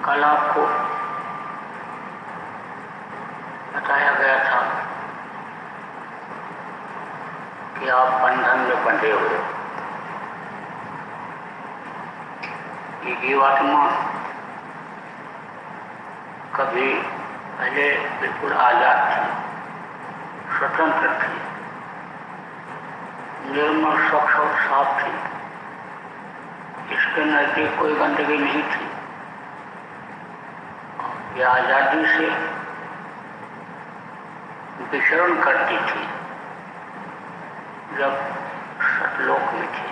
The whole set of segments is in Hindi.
कल आपको बताया गया था कि आप बंधन में बंधे हुए हो। ये जीवात्मा कभी पहले बिल्कुल आजाद थी, स्वतंत्र थी, निर्मल स्वच्छ और साफ थी। इसके नजदीक कोई गंदगी नहीं थी। यह आजादी से विचरण करती थी जब सतलोक में थी।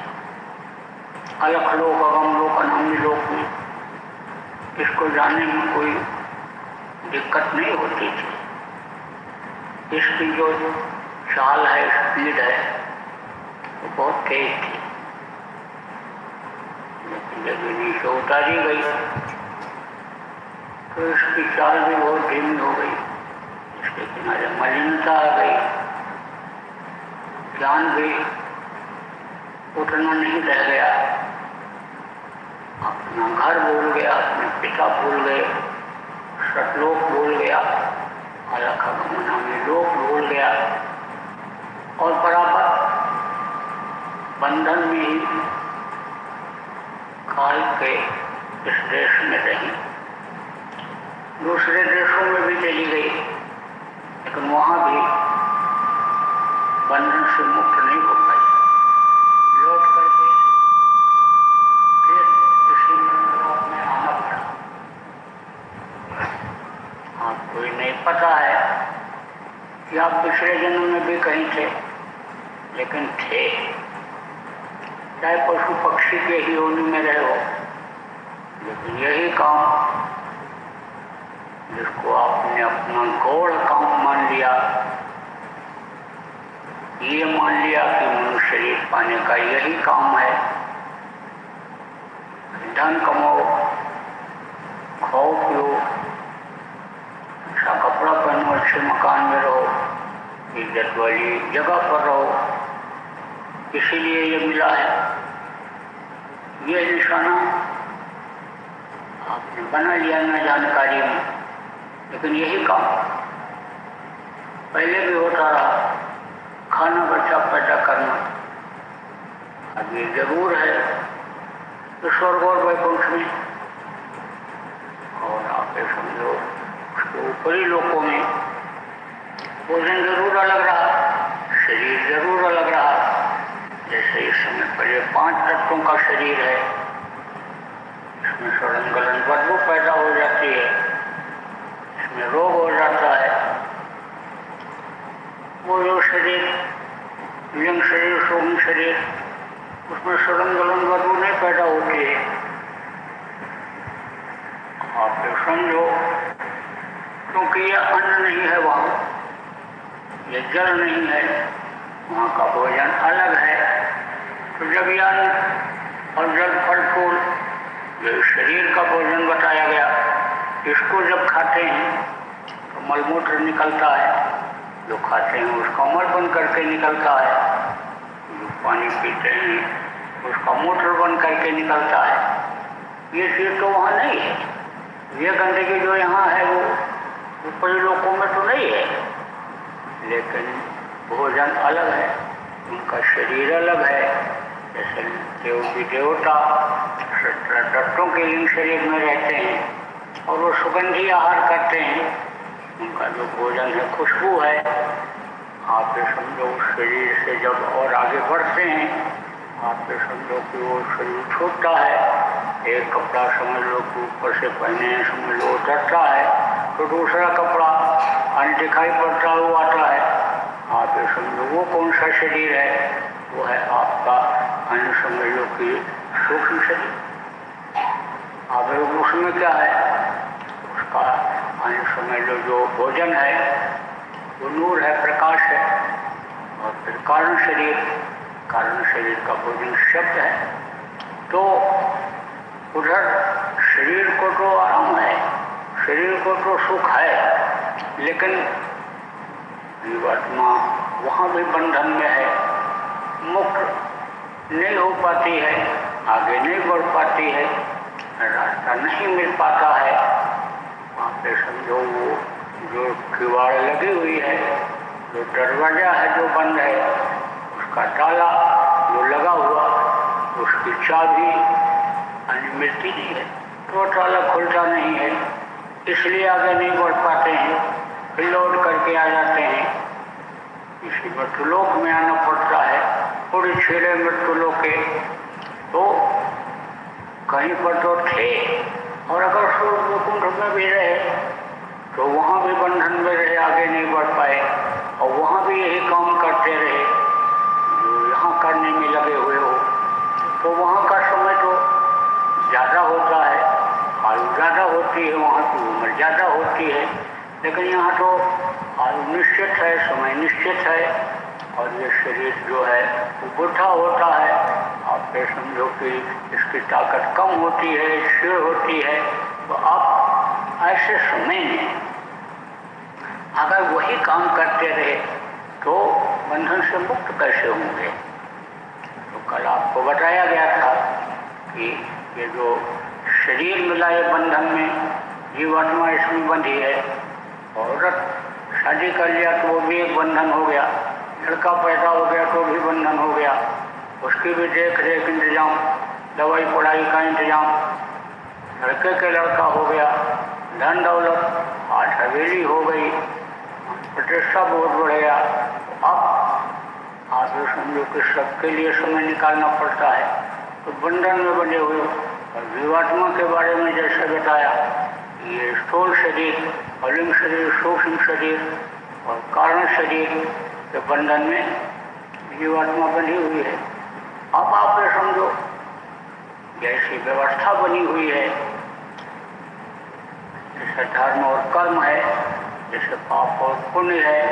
अलख लोक, अगम लोक, अनामी लोक में इसको जाने में कोई दिक्कत नहीं होती थी। इसकी जो चाल है, स्पीड है, वो बहुत तेज थी। लेकिन जब ये नीचे उतारी गई तो इसकी चाल भी बहुत धीमी हो गई। इसके किनारे मलिनता आ गई, ज्ञान भी उतना नहीं रह गया। अपना घर भूल गया, अपने पिता भूल गए, सतलोक भूल गया, अलख अगम लोक भूल गया और बराबर बंधन में ही काल के इस देश में रही। दूसरे देशों में भी चली गई, लेकिन वहाँ भी बंधन से मुक्त नहीं हो पाई। लौट करके फिर इसी लोक में आना पड़ा। आपको ये नहीं पता है कि आप पिछले जन्म में भी कहीं थे, लेकिन थे। चाहे पशु पक्षी के ही योनि में रहे हो, लेकिन यही काम जिसको आपने अपना गौड़ काम मान लिया, ये मान लिया कि मनुष्य शरीर पाने का यही काम है। धन कमाओ, खाओ पियो, अच्छा कपड़ा पहनो, अच्छे मकान में रहो, इज्जत वाली जगह पर रहो, इसीलिए ये मिला है। ये निशाना आपने बना लिया ना जानकारी में, लेकिन यही काम पहले भी होता रहा। खाना बच्चा पैदा करना अब ये जरूर है तो स्वर्ग और वैकुंठ में, और आप समझो उसके ऊपरी लोकों में भोजन जरूर अलग रहा, शरीर जरूर अलग रहा। जैसे इस समय पर ये 5 तत्वों का शरीर है, इसमें सड़न गलन बदबू पैदा हो जाती है, इसमें रोग हो जाता है। वो जो शरीर, लिंग शरीर, सूक्ष्म शरीर, उसमें सड़न गलन बदबू नहीं पैदा होती है। आप ये समझो, क्योंकि ये अन्न नहीं है, वहाँ ये जल नहीं है, वहाँ का भोजन अलग है। तो जब ये अन्न और जल फल फूल जो शरीर का भोजन बताया गया, इसको जब खाते हैं तो मलमूत्र निकलता है, जो खाते हैं उसका मल बन करके निकलता है, जो पानी पीते हैं उसका मूत्र बन करके निकलता है। ये चीज़ तो वहाँ नहीं है। ये गंदगी जो यहाँ है वो ऊपरी लोकों में तो नहीं है, लेकिन भोजन अलग है, उनका शरीर अलग है। जैसे देवी देवता 17 तत्वों के लिंग शरीर में रहते हैं और वो सुगंधी आहार करते हैं, उनका जो भोजन है खुशबू है। आप ये समझो उस शरीर से जब और आगे बढ़ते हैं, आप ये समझो कि वो शरीर छूटता है, एक कपड़ा समझ लो कि ऊपर से पहने समझ लो उतरता है, तो दूसरा कपड़ा अन्य दिखाई पड़ता है वो आता है। आप ये समझो वो कौन सा शरीर है, वो है आपका अन्य समझ लो कि सूक्ष्म शरीर। आप उसमें क्या है, उसका अन्य समझ लो जो भोजन है वो नूर है, प्रकाश है। और फिर कारण शरीर का भोजन शब्द है। तो उधर शरीर को तो आराम है, शरीर को तो सुख है, लेकिन जीवात्मा वहाँ भी बंधन में है, मुक्त नहीं हो पाती है, आगे नहीं बढ़ पाती है, रास्ता नहीं मिल पाता है। वहाँ पे समझो वो जो किवाड़ लगी हुई है, जो दरवाजा है जो बंद है, उसका ताला जो लगा हुआ, उसकी चाबी मिलती नहीं है, तो ताला खुलता नहीं है, इसलिए आगे नहीं बढ़ पाते हैं, फिर लौट करके आ जाते हैं। इसी मृत्युलोक में आना पड़ता है, पूरी छेड़े मृत्युलोक के। तो कहीं पर तो थे, और अगर सूर्यकुंड में भी रहे तो वहाँ भी बंधन में रहे, आगे नहीं बढ़ पाए, और वहाँ भी यही काम करते रहे जो यहाँ करने में लगे हुए हो। तो वहाँ का समय तो ज़्यादा होता है, आयु ज़्यादा होती है, वहाँ की उम्र ज़्यादा होती है, लेकिन यहाँ तो आयु निश्चित है, समय निश्चित है, और ये शरीर जो है वो बुढ़ा होता है। आप ये समझो कि इसकी ताकत कम होती है, क्षीण होती है। तो आप ऐसे समय में अगर वही काम करते रहे तो बंधन से मुक्त कैसे होंगे। तो कल आपको बताया गया था कि ये जो शरीर मिला है बंधन में, जीवात्मा इसमें बंधी है। औरत शादी कर लिया तो वो भी एक बंधन हो गया, लड़का पैदा हो गया तो भी बंधन हो गया, उसकी भी देख रेख इंतजाम, दवाई पढ़ाई का इंतजाम, लड़के के लड़का हो गया, धन दौलत आज हवेली हो गई, प्रतिष्ठा बहुत बढ़ गया। अब आप ये समझो कि सबके लिए समय निकालना पड़ता है, तो बंधन में बने हुए। और जीवात्मा के बारे में जैसे बताया, ये स्थूल शरीर, अलिंग शरीर, सूक्ष्म शरीर और कारण शरीर के बंधन में जीवात्मा बनी हुई है। अब आप ये समझो जैसी व्यवस्था बनी हुई है, जैसे धर्म और कर्म है, जैसे पाप और पुण्य है,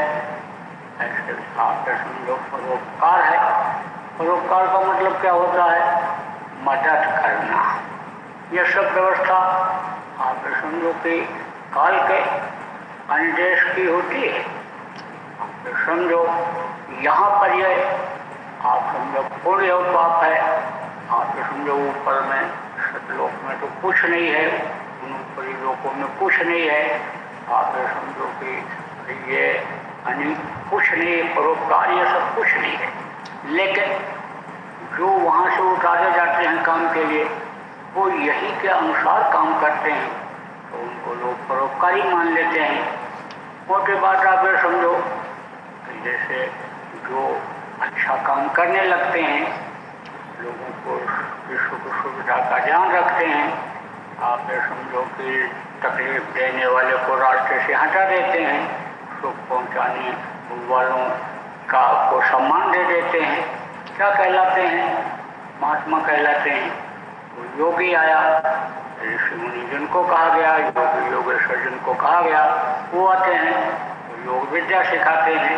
ऐसे आप समझो परोपकार है। परोपकार का मतलब क्या होता है, मदद करना। यह सब व्यवस्था आप समझो कि काल के अनुदेश की होती है। आप समझो यहाँ पर यह आप समझो पुण्य और पाप है, आप समझो ऊपर में सतलोक में तो कुछ नहीं है, उन ऊपरी लोकों में कुछ नहीं है। आप समझो कि ये कुछ नहीं, परोपकार ये सब कुछ नहीं है। लेकिन जो वहाँ से उतारे जाते हैं काम के लिए, वो यही के अनुसार काम करते हैं, तो उनको लोग परोपकारी मान लेते हैं। मोटी बात आप ये समझो कि जैसे जो अच्छा काम करने लगते हैं, लोगों को सुख सुविधा का ध्यान रखते हैं, आप ये समझो कि तकलीफ देने वाले को रास्ते से हटा देते हैं, सुख पहुंचाने वालों का को सम्मान दे देते हैं, क्या कहलाते हैं, महात्मा कहलाते हैं। तो योगी आया, ऋषि मुनि जिनको कहा गया, योगी योगेश्वर जिनको कहा गया, वो आते हैं, तो योग विद्या सिखाते हैं,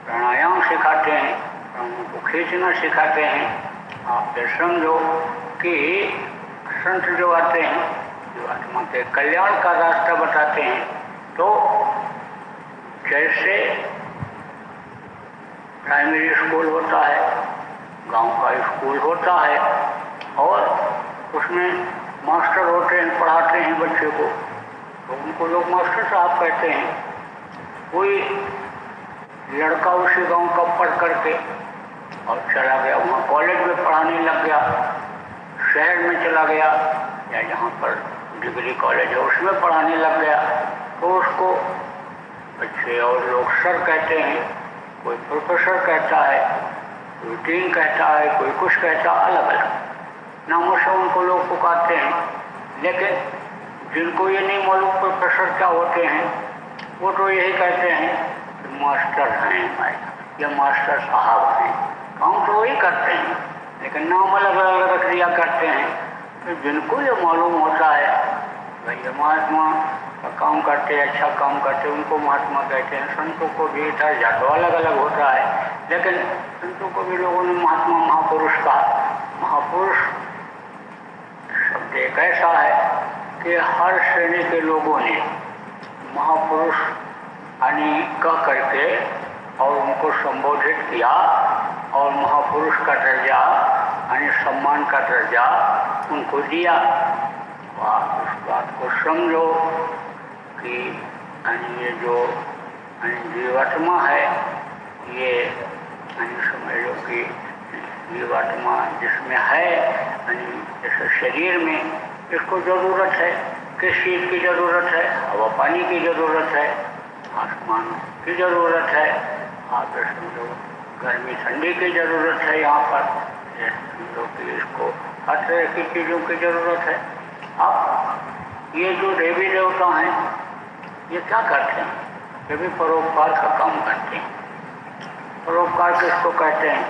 प्राणायाम सिखाते हैं, प्राणों को खींचना सिखाते हैं, आप ये समझो कि संत जो आते हैं, जो आत्मा के कल्याण का रास्ता बताते हैं, तो जैसे प्राइमरी स्कूल होता है, गांव का स्कूल होता है, और उसमें मास्टर होते हैं, पढ़ाते हैं बच्चे को, तो उनको लोग मास्टर साहब कहते हैं। कोई लड़का उसी गांव का पढ़ करके और चला गया, वहाँ कॉलेज में पढ़ाने लग गया, शहर में चला गया, या जहाँ पर डिग्री कॉलेज है उसमें पढ़ाने लग गया, तो उसको बच्चे और लोग सर कहते हैं, कोई प्रोफेसर कहता है, कोई डीन कहता है, कोई कुछ कहता है, अलग अलग नामों से उनको लोग पुकारते हैं। लेकिन जिनको ये नहीं मालूम प्रोफेसर क्या होते हैं, वो तो यही कहते हैं कि मास्टर हैं भाई, ये मास्टर साहब हैं, काम तो वही करते हैं, लेकिन नाम अलग अलग रख दिया करते हैं। तो जिनको ये मालूम होता है भाई ये महात्मा का काम करते, अच्छा काम करते, उनको महात्मा कहते हैं। संतों को भी दर्जा तो अलग अलग होता है, लेकिन संतों को भी लोगों ने महात्मा महापुरुष कहा। महापुरुष शब्द एक ऐसा है कि हर श्रेणी के लोगों ने महापुरुष यानी कह करके और उनको संबोधित किया, और महापुरुष का दर्जा यानी सम्मान का दर्जा उनको दिया। आप उस बात को समझो कि ये जो जीवात्मा है, ये समझ लो कि जीवात्मा जिसमें है, जैसे शरीर में इसको ज़रूरत है, किस चीज़ की ज़रूरत है? हवा पानी की ज़रूरत है, आसमान की ज़रूरत है, आप समझो गर्मी ठंडी की ज़रूरत है, यहाँ पर समझो कि इसको हर तरह की चीज़ों की ज़रूरत है। अब ये जो देवी देवता हैं, ये क्या करते हैं? ये भी परोपकार का काम करते हैं। परोपकार किसको कहते हैं?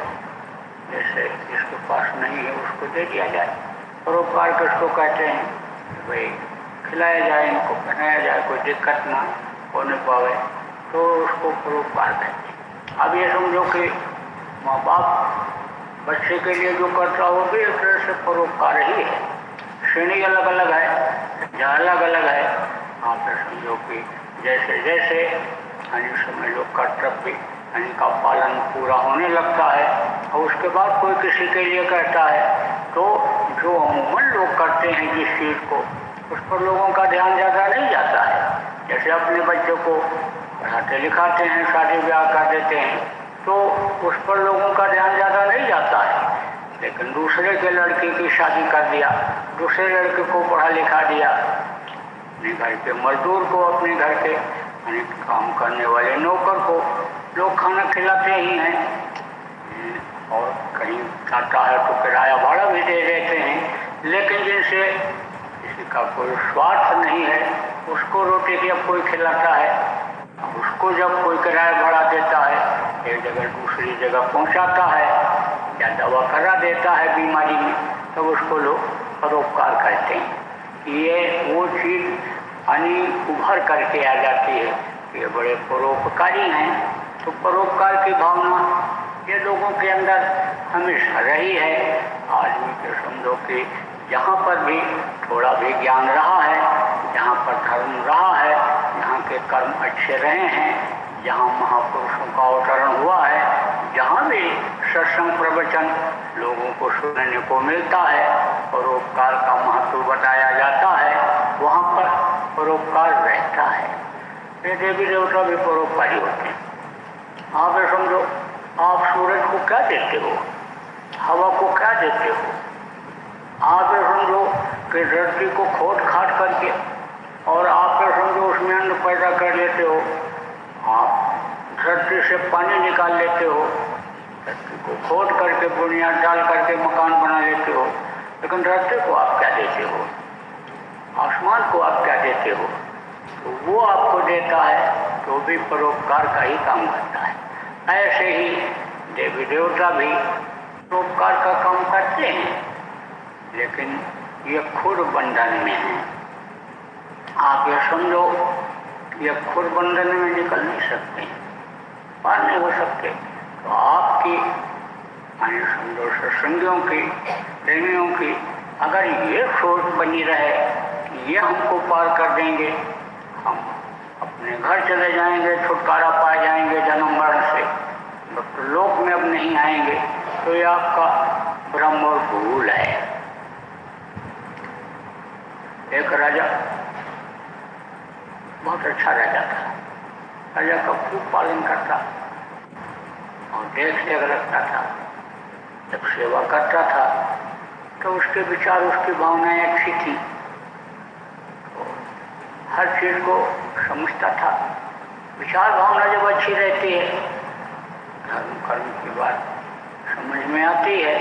जैसे जिसके पास नहीं है उसको दे दिया जाए। परोपकार किसको कहते हैं? भाई खिलाया जाए, इनको पहनाया जाए, कोई दिक्कत ना होने पावे, तो उसको परोपकार कहते हैं। अब ये समझो कि माँ बाप बच्चे के लिए जो करता हो भी एक तरह से परोपकार ही है। श्रेणी अलग अलग है, जहाँ अलग अलग है। आप समझो कि जैसे जैसे समझ लो कर्तव्य का पालन पूरा होने लगता है, और उसके बाद कोई किसी के लिए कहता है, तो जो अमूमन लोग करते हैं जिस चीज़ को, उस पर लोगों का ध्यान ज़्यादा नहीं जाता है। जैसे अपने बच्चों को पढ़ाते लिखाते हैं, शादी ब्याह कर देते हैं, तो उस पर लोगों का ध्यान ज़्यादा नहीं जाता है। लेकिन दूसरे के लड़के की शादी कर दिया, दूसरे लड़के को पढ़ा लिखा दिया, अपने घर के मजदूर को, अपने घर के काम करने वाले नौकर को लोग खाना खिलाते ही हैं, और कहीं आता है तो किराया भाड़ा भी दे देते हैं। लेकिन जिनसे किसी का कोई स्वार्थ नहीं है, उसको रोटी जब कोई खिलाता है, उसको जब कोई किराया भाड़ा देता है, एक जगह दूसरी जगह पहुंचाता है, या दवा करा देता है बीमारी में, तब उसको लोग परोपकार कहते हैं। ये वो चीज़ उभर करके आ जाती है, ये बड़े परोपकारी हैं। तो परोपकार की भावना ये लोगों के अंदर हमेशा रही है। आदमी के समझो कि जहाँ पर भी थोड़ा भी ज्ञान रहा है, जहाँ पर धर्म रहा है, जहाँ के कर्म अच्छे रहे हैं, जहाँ महापुरुषों का अवतरण हुआ है, जहाँ भी सत्संग प्रवचन लोगों को सुनने को मिलता है, परोपकार का महत्व बताया जाता है, वहाँ पर परोपकार रहता है। ये देवी देवता भी परोपकारी होते हैं। आप ये समझो, आप सूरज को क्या देते हो, हवा को क्या देते हो? आप ये समझो कि धरती को खोद खाद करके, और आप ये समझो उसमें अन्न पैदा कर लेते हो, आप धरती से पानी निकाल लेते हो, धरती को खोद करके बुनियाद डाल करके मकान बना लेते हो, लेकिन धरती को आप क्या देते हो? आसमान को आप क्या देते हो? तो वो आपको देता है, तो भी परोपकार का ही काम करता है। ऐसे ही देवी देवता भी परोपकार का काम करते हैं, लेकिन ये खुद बंधन में है। आप ये समझो, ये खुद बंधन में निकल नहीं सकते, पार नहीं हो सकते। तो आपकी माने समझो सत्संगियों की, प्रेमियों की अगर ये सोच बनी रहे कि ये हमको पार कर देंगे, हम अपने घर चले जाएंगे, छुटकारा पा जाएंगे जन्म मरण से, तो लोक में अब नहीं आएंगे, तो ये आपका भ्रम और भूल है। एक राजा, बहुत अच्छा राजा था, राजा का खूब पालन करता और देख देख रखता था। जब सेवा करता था तो उसके विचार, उसकी भावनाएं अच्छी थी, तो हर चीज को समझता था। विचार भावना जब अच्छी रहती है, धर्म कर्म की बात समझ में आती है,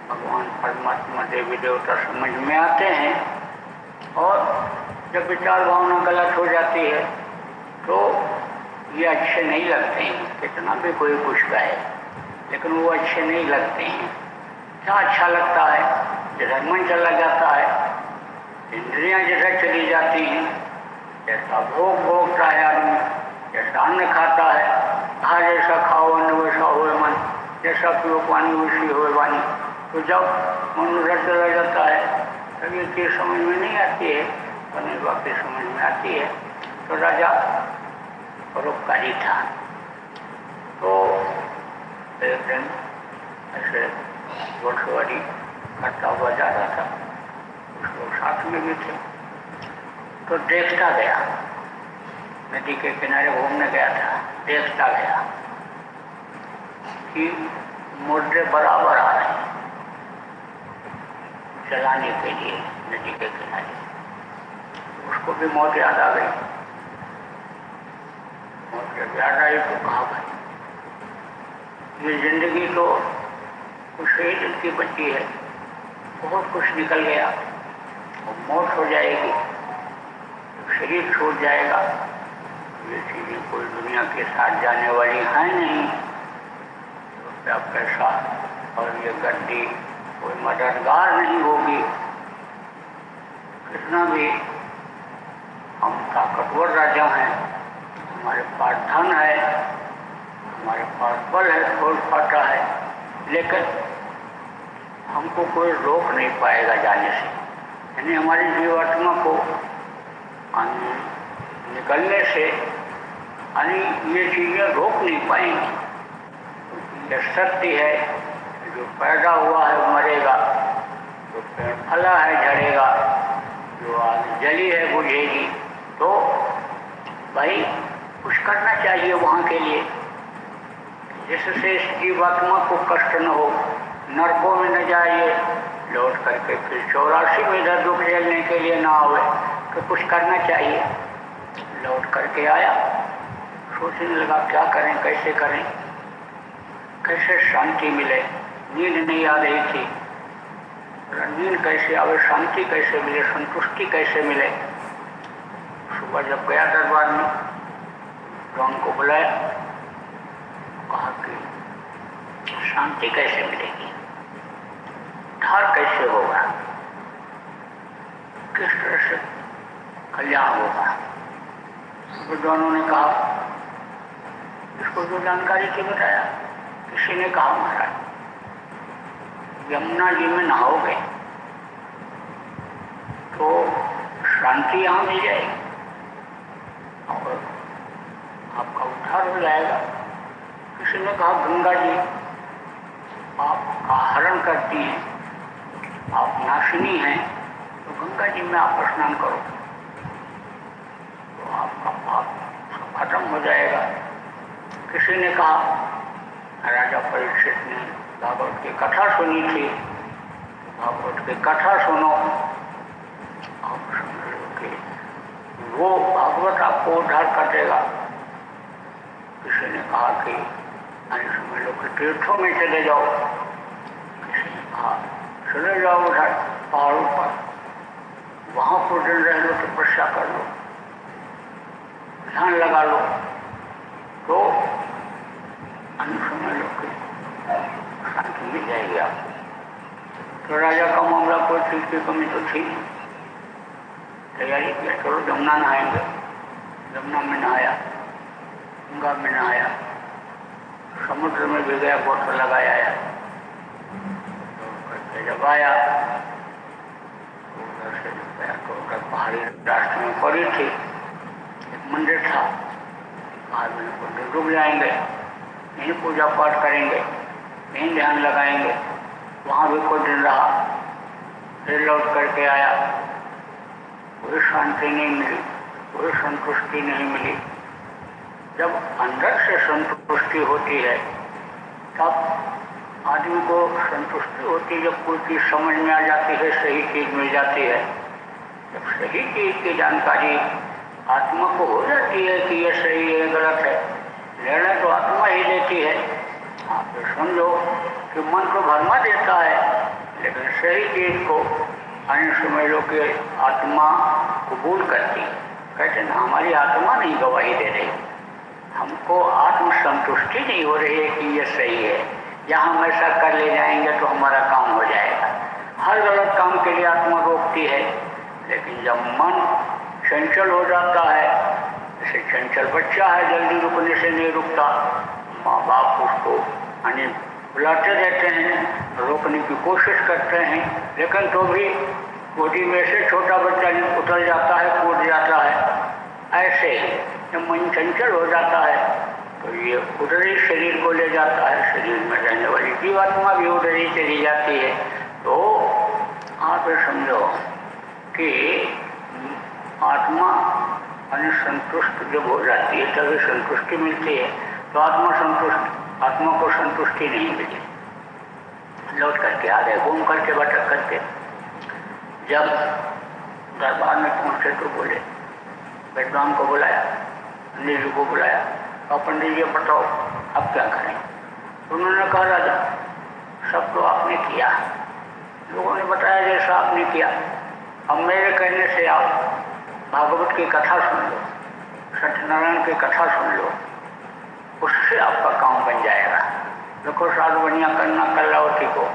भगवान परमात्मा देवी देवता समझ में आते हैं, और जब विचार भावना गलत हो जाती है तो ये अच्छे नहीं लगते हैं। कितना भी कोई कुछ कहे, लेकिन वो अच्छे नहीं लगते हैं। क्या अच्छा लगता है? जैसा मन चला जाता है, इंद्रियां जैसा चली जाती हैं, जैसा भोग भोगता है आदमी, जैसा अन्न खाता है, हाँ जैसा खाओ अन्न वैसा होए मन, जैसा पियो पानी वैसी होए वाणी। तो जब मन उधर चला जाता है तब ये चीज़ समझ में नहीं आती है, और नहीं बाकी समझ में आती है। तो राजा परोपकारी था, तो एक दिन ऐसे घोड़सवारी करता हुआ जा रहा था, कुछ लोग साथ में भी थे, तो देखता गया, नदी के किनारे घूमने गया था, देखता गया कि मुर्दे बराबर आ रहे हैं चलाने के लिए नदी के किनारे। उसको भी मौत याद आ गई। मौत जब याद आई तो कहा भाई ये जिंदगी तो कुछ ही दिन की बची है, बहुत कुछ निकल गया, और मौत हो जाएगी, शरीर छूट जाएगा। ये चीज़ें कोई दुनिया के साथ जाने वाली हैं नहीं, रुपया पैसा और ये गड्डी कोई मददगार नहीं होगी। कितना भी हम ताकतवर राजा हैं, हमारे पास धन है, हमारे पास बल है, फौज फाटा है, लेकिन हमको कोई रोक नहीं पाएगा जाने से। यानी हमारी जीवात्मा को निकलने से यानी ये चीज़ें रोक नहीं पाएंगी। यह सत्य है, जो पैदा हुआ है वो मरेगा, जो पेड़ फला है झड़ेगा, जो आग जली है बुझेगी। तो भाई कुछ करना चाहिए वहाँ के लिए, जिससे इस जीवात्मा को कष्ट न हो, नरकों में न जाइए, लौट करके फिर 84 में इधर दुख झेलने के लिए ना आवे। तो कुछ करना चाहिए। लौट करके आया, सोचने लगा क्या करें, कैसे करें, कैसे शांति मिले। नींद नहीं आ रही थी, नींद कैसे आवे, शांति कैसे मिले, संतुष्टि कैसे मिले। सुबह जब गया दरबार में, राम को बुलाया, कहा कि शांति कैसे मिलेगी, धार कैसे होगा, किस तरह से कल्याण होगा। तो दोनों ने कहा, इसको जो जानकारी थी बताया। किसी ने कहा महाराज यमुना जी में नहाओगे तो शांति यहाँ मिल जाएगी और आपका उद्धार हो जाएगा। किसी ने कहा गंगा जी आपका हरण करती हैं, आप नाशिनी हैं, तो गंगा जी में आप स्नान करो तो आपका पाप खत्म हो जाएगा। किसी ने कहा, राजा परीक्षित ने भागवत की कथा सुनी थी, भागवत की कथा सुनो और समझो कि वो भागवत आपको उद्धार कर देगा। किसी ने कहा कि समझ लो कि तीर्थों में चले जाओ। किसी ने कहा चले जाओ उधर पहाड़ों पर, वहाँ कुछ दिन रह लो, तपस्या कर लो, ध्यान लगा लो, तो समझ लो कि शांति मिल जाएगी आपको। तो राजा का मामला कोई चीज की कमी तो थी, तैयारी किया, चलो जमुना नहाएंगे। जमुना में नहाया, गंगा में नहाया, समुद्र में भी गया, बोतल लगाया आया, जब आया उधर से जब गया तो उधर पहाड़ी रास्ते में पड़ी थी, एक मंदिर था। आदमी को रुक जाएंगे, यहीं पूजा पाठ करेंगे, यहीं ध्यान लगाएंगे। वहाँ भी कुछ दिन रहा, फिर लौट करके आया। कोई शांति नहीं मिली, कोई संतुष्टि नहीं मिली। जब अंदर से संतुष्टि होती है तब आदमी को संतुष्टि होती है, जब कोई चीज़ समझ में आ जाती है, सही चीज़ मिल जाती है। जब सही चीज़ की जानकारी आत्मा को हो जाती है कि ये सही है गलत है, निर्णय तो आत्मा ही लेती है। आप तो समझो कि मन को भरमा देता है, लेकिन सही चीज़ को अन्य समझ लो कि आत्मा कबूल करती है। कहते ना हमारी आत्मा नहीं गवाही दे रही, हमको आत्मसंतुष्टि नहीं हो रही है कि ये सही है, या हम ऐसा कर ले जाएंगे तो हमारा काम हो जाएगा। हर गलत काम के लिए आत्मा रोकती है। लेकिन जब मन चंचल हो जाता है, जैसे चंचल बच्चा है, जल्दी रुकने से नहीं रुकता, माँ बाप उसको यानी बुलाते रहते हैं, रोकने की कोशिश करते हैं, लेकिन तो भी गोदी में से छोटा बच्चा उतर जाता है, कूद जाता है। ऐसे जब मन चंचल हो जाता है तो ये उधर ही शरीर को ले जाता है, शरीर में रहने वाली जीवात्मा भी उधर ही चली जाती है। तो आप समझो कि आत्मा संतुष्ट जब हो जाती है तभी संतुष्टि मिलती है। तो आत्मा को संतुष्टि नहीं मिली। लौट करके आ गए, घूम करके भटक करके जब दरबार में पहुँचे तो बोले, विद्वान को बुलाया, पंडित जी को बुलाया, और पंडित जी बताओ अब क्या करें। तो उन्होंने कहा राजा सब तो आपने किया, लोगों ने बताया जैसा आपने किया, अब मेरे कहने से आप भागवत की कथा सुन लो, सत्यनारायण की कथा सुन लो, उससे आपका काम बन जाएगा। देखो साधु बनिया करना कलावती को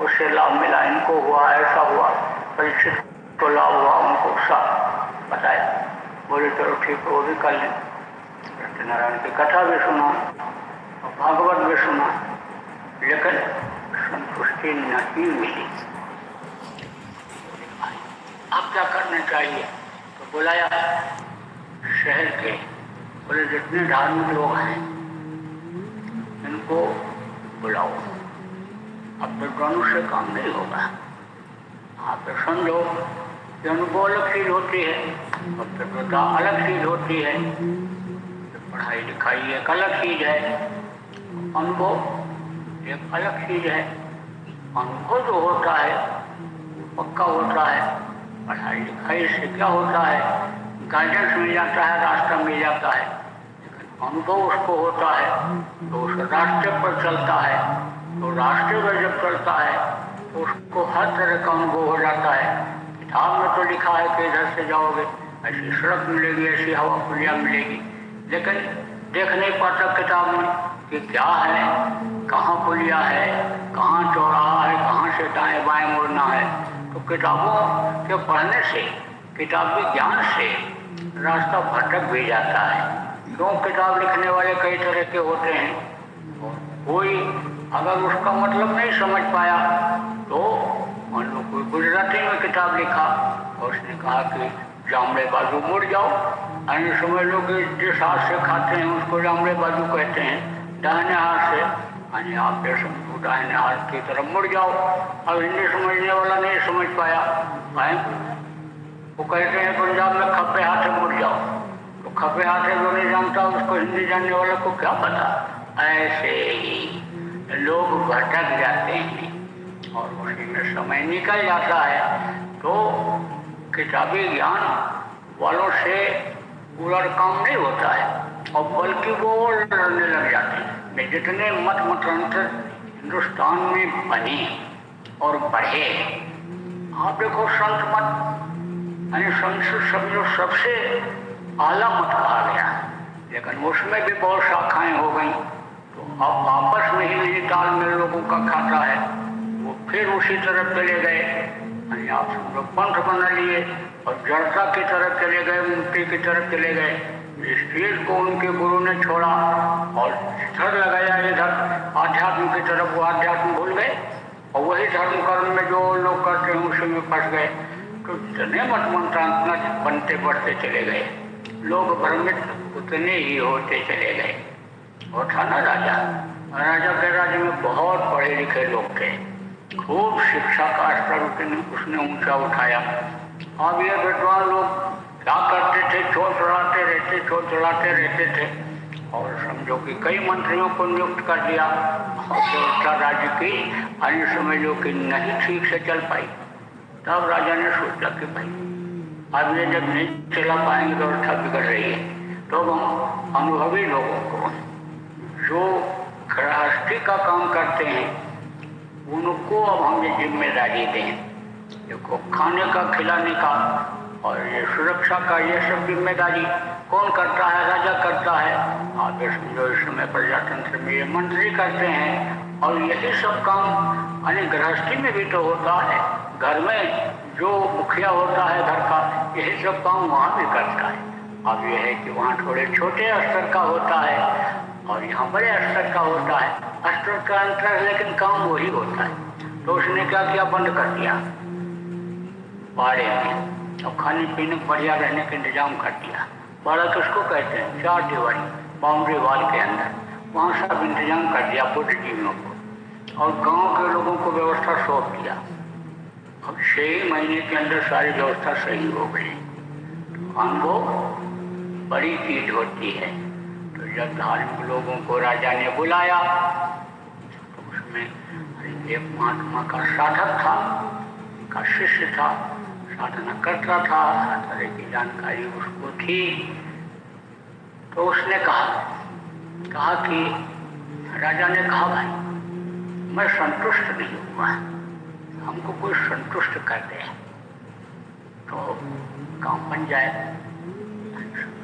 उससे लाभ मिला, इनको हुआ, ऐसा हुआ, परीक्षित को लाभ हुआ, उनको सब बताया। बोले चलो ठीक है, वो भी कर लें। सत्यनारायण की कथा भी सुना और भागवत भी सुना, लेकिन संतुष्टि नहीं मिली। अब क्या करना चाहिए? तो बुलाया शहर के, बोले जितने धार्मिक लोग हैं इनको बुलाओ, अब विद्वानों से काम नहीं होगा। आप समझो कि अनुभव अलग चीज होती है और विद्वता अलग चीज होती है। पढ़ाई लिखाई एक अलग चीज है, अनुभव एक अलग चीज है। अनुभव जो होता है पक्का होता है, पढ़ाई लिखाई से क्या होता है, गाइडेंस मिल जाता है, रास्ता मिल जाता है। लेकिन अनुभव उसको होता है तो उस रास्ते पर चलता है, तो रास्ते पर जब चलता है तो उसको हर तरह का अनुभव हो जाता है। किताब में तो लिखा है कि इधर से जाओगे ऐसी सड़क मिलेगी, ऐसी हवा पुलिया मिलेगी, लेकिन देख नहीं पाता किताब में कि क्या है, कहाँ पुलिया है, कहाँ चौराहा है, कहाँ से दाएं बाएं मुड़ना है। तो किताबों के पढ़ने से, किताबी ज्ञान से रास्ता भटक भी जाता है। क्यों? किताब लिखने वाले कई तरह के होते हैं, कोई अगर उसका मतलब नहीं समझ पाया तो मान लो कोई गुजराती में किताब लिखा और उसने कहा कि जामड़े बाजू मुड़ जाओ, अन्य समझ लो कि जिस हाथ से खाते हैं उसको जामड़े बाजू कहते हैं, दाहिने हाथ से, यानी आप जैसे दाहिने हाथ की तरफ मुड़ जाओ। अब हिंदी समझने वाला नहीं समझ पाया, वो कहते हैं पंजाब में खब्बे हाथ से मुड़ जाओ, तो खब्बे हाथ से जो नहीं जानता उसको हिंदी जानने वाले को क्या पता। ऐसे ही लोग भटक जाते हैं और उसी में समय निकल जाता है। तो किताबी ज्ञान वालों से पूरा काम नहीं होता है और बल्कि वो लड़ने लग जाते हैं। जितने मत मतांतर हिंदुस्तान में बने और बढ़े, आप देखो संत मत यानी संत समझो सबसे आला मत कहा गया, लेकिन उसमें भी बहुत शाखाएं हो गई। तो अब आपस में ही नहीं तालमेल लोगों का खाता है, वो फिर उसी तरफ चले गए, यानी आप समझो पंथ बना लिए और जड़ता की तरफ चले गए, मुक्ति की तरफ चले गए। इस चीज को उनके गुरु ने छोड़ा और स्तर लगाया इधर आध्यात्म की तरफ, वो आध्यात्म भूल गए और वही धर्म कर्म में जो लोग करते हैं उसी में फंस गए, तो जितने मत मंत्रांतक बनते बढ़ते चले गए, लोग भ्रमित उतने ही होते चले गए। और था ना राजा, राजा के राज्य में बहुत पढ़े लिखे लोग थे, खूब शिक्षा का स्तर उसने ऊंचा उठाया। अब ये विद्वान लोग क्या करते थे, चोर चढ़ाते रहते थे और समझो कि कई मंत्रियों को नियुक्त कर दिया और व्यवस्था राज्य की अन्य समझ लो कि नहीं ठीक से चल पाई। तब राजा ने सोचा कि भाई अब ये जब नहीं चला पाएंगे व्यवस्था बिगड़ रही है, तो हम अनुभवी लोगों को जो गृहस्थी का काम करते हैं उनको अब हम ये जिम्मेदारी दें। देखो खाने का खिलाने का और ये सुरक्षा का ये सब जिम्मेदारी कौन करता है, राजा करता है। आप जो इस समय प्रजातंत्र में ये मंत्री करते हैं और यही सब काम यानी गृहस्थी में भी तो होता है, घर में जो मुखिया होता है घर का यही सब काम वहाँ भी करता है। अब यह है कि वहाँ थोड़े छोटे स्तर का होता है और यहाँ बड़े स्तर का होता है, स्तर का अंतर है लेकिन काम वही होता है। तो उसने क्या किया, बंद कर दिया बाड़े में और खाने पीने बढ़िया रहने का इंतजाम कर दिया। बाड़ा किसको कहते हैं, 4 दीवारी बाउंड्री वाल के अंदर, वहाँ सब इंतजाम कर दिया बुद्धिजीवियों को और गांव के लोगों को व्यवस्था सौंप दिया। अब 6 महीने के अंदर सारी व्यवस्था सही हो गई। अनुभव बड़ी चीज होती है। तो जब धार्मिक लोगों को राजा ने बुलाया तो उसमें एक महात्मा का साधक था, का शिष्य था, साधना करता था, हर तरह की जानकारी उसको थी। तो उसने कहा कि राजा ने कहा भाई मैं संतुष्ट नहीं हुआ, हमको कोई संतुष्ट कर दे तो काम बन जाए।